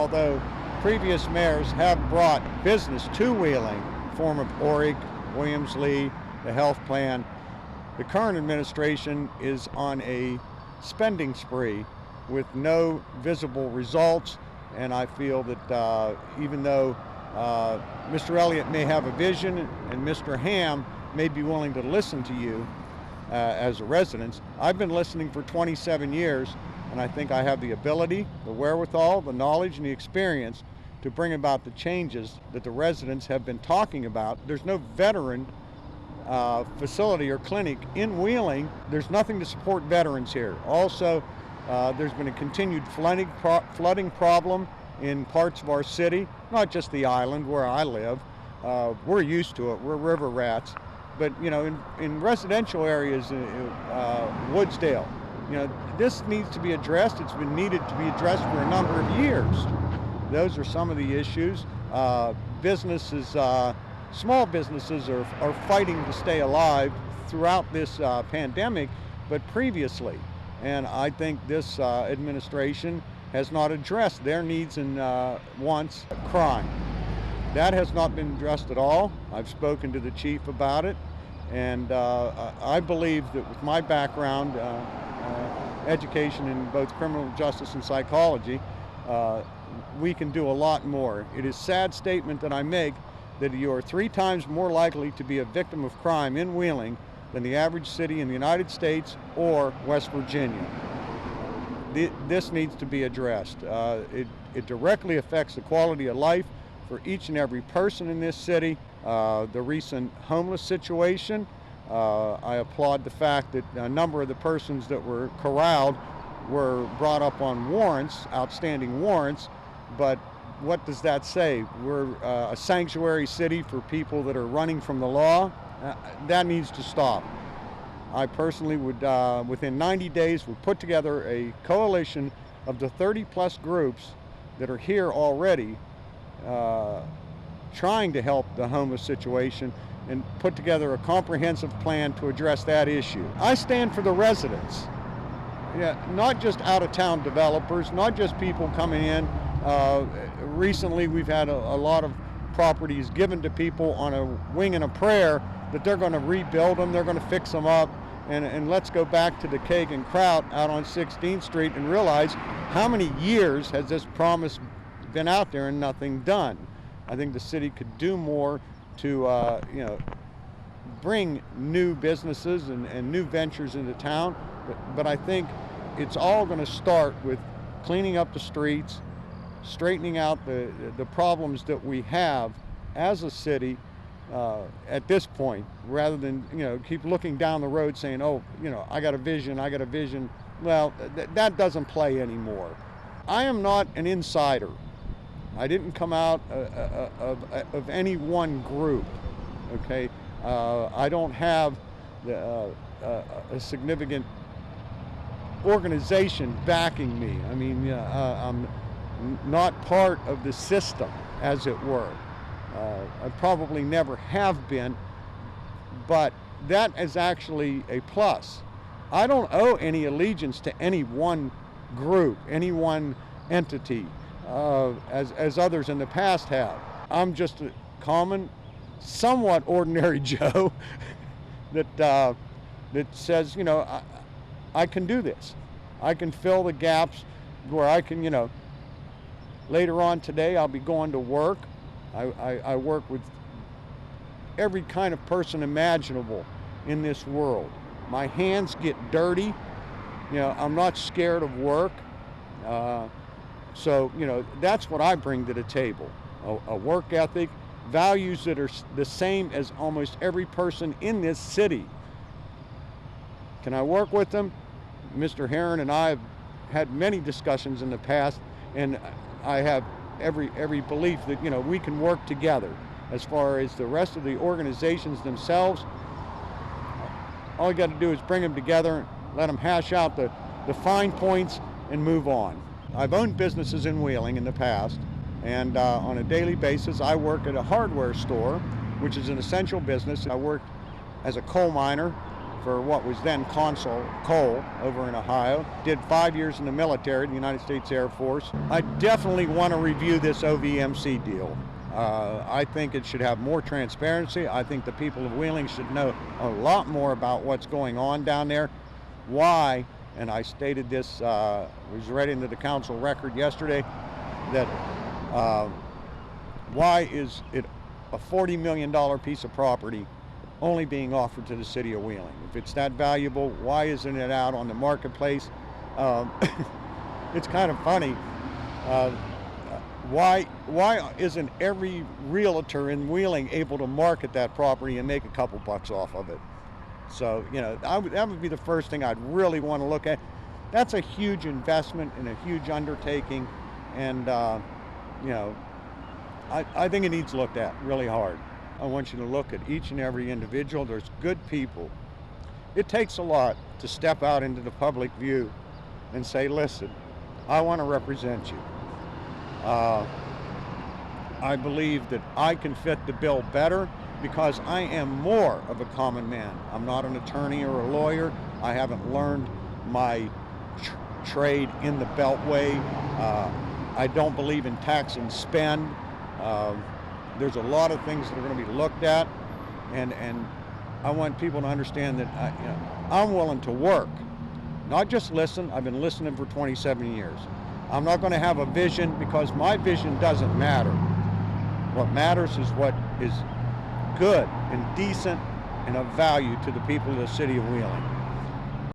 although previous mayors have brought business to Wheeling, form of Oric, Williams-Lee, the health plan, the current administration is on a spending spree with no visible results, and I feel that even though Mr. Elliott may have a vision and Mr. Ham may be willing to listen to you as a resident, I've been listening for 27 years, and I think I have the ability, the wherewithal, the knowledge, and the experience to bring about the changes that the residents have been talking about. There's no veteran facility or clinic in Wheeling. There's nothing to support veterans here. Also, there's been a continued flooding problem in parts of our city, not just the island where I live. We're used to it. We're river rats. But, you know, in residential areas, Woodsdale, you know, this needs to be addressed. It's been needed to be addressed for a number of years. Those are some of the issues. Businesses, small businesses are fighting to stay alive throughout this pandemic, but previously. And I think this administration has not addressed their needs and wants. Crime. That has not been addressed at all. I've spoken to the chief about it, and I believe that with my background, education in both criminal justice and psychology, we can do a lot more. It is a sad statement that I make that you are 3 times more likely to be a victim of crime in Wheeling than the average city in the United States or West Virginia. This needs to be addressed. It directly affects the quality of life for each and every person in this city. The recent homeless situation, I applaud the fact that a number of the persons that were corralled were brought up on warrants, outstanding warrants, but what does that say? We're a sanctuary city for people that are running from the law. That needs to stop. I personally would, within 90 days, would put together a coalition of the 30-plus groups that are here already trying to help the homeless situation and put together a comprehensive plan to address that issue. I stand for the residents, not just out-of-town developers, not just people coming in. Recently, we've had a lot of properties given to people on a wing and a prayer that they're going to rebuild them, they're going to fix them up, and let's go back to the Keg and Kraut out on 16th Street and realize how many years has this promise been out there and nothing done. I think the city could do more to bring new businesses and new ventures into town, but I think it's all going to start with cleaning up the streets, straightening out the problems that we have as a city at this point, rather than keep looking down the road saying, oh, I got a vision. Well, that doesn't play anymore. I am not an insider. I didn't come out of any one group. Okay, I don't have a significant organization backing me. I mean, I'm not part of the system, as it were. I probably never have been, but that is actually a plus. I don't owe any allegiance to any one group, any one entity, as others in the past have. I'm just a common, somewhat ordinary Joe that says, I can do this. I can fill the gaps where I can, later on today I'll be going to work. I work with every kind of person imaginable in this world. My hands get dirty. I'm not scared of work. So, that's what I bring to the table. A work ethic, values that are the same as almost every person in this city. Can I work with them? Mr. Heron and I have had many discussions in the past, and I have every belief that we can work together. As far as the rest of the organizations themselves, all you got to do is bring them together, let them hash out the fine points, and move on. I've owned businesses in Wheeling in the past, and on a daily basis I work at a hardware store, which is an essential business. I worked as a coal miner for what was then Consul Cole over in Ohio. Did 5 years in the military, the United States Air Force. I definitely want to review this OVMC deal. I think it should have more transparency. I think the people of Wheeling should know a lot more about what's going on down there. Why, and I stated this, was read into the council record yesterday, that why is it a $40 million piece of property only being offered to the city of Wheeling? If it's that valuable, why isn't it out on the marketplace? It's kind of funny. Why isn't every realtor in Wheeling able to market that property and make a couple bucks off of it? So, you know, that would be the first thing I'd really want to look at. That's a huge investment and a huge undertaking, and you know, I think it needs looked at really hard. I want you to look at each and every individual. There's good people. It takes a lot to step out into the public view and say, listen, I want to represent you. I believe that I can fit the bill better because I am more of a common man. I'm not an attorney or a lawyer. I haven't learned my trade in the Beltway. I don't believe in tax and spend. There's a lot of things that are going to be looked at, and I want people to understand that I'm willing to work, not just listen. I've been listening for 27 years. I'm not going to have a vision because my vision doesn't matter. What matters is what is good and decent and of value to the people of the city of Wheeling.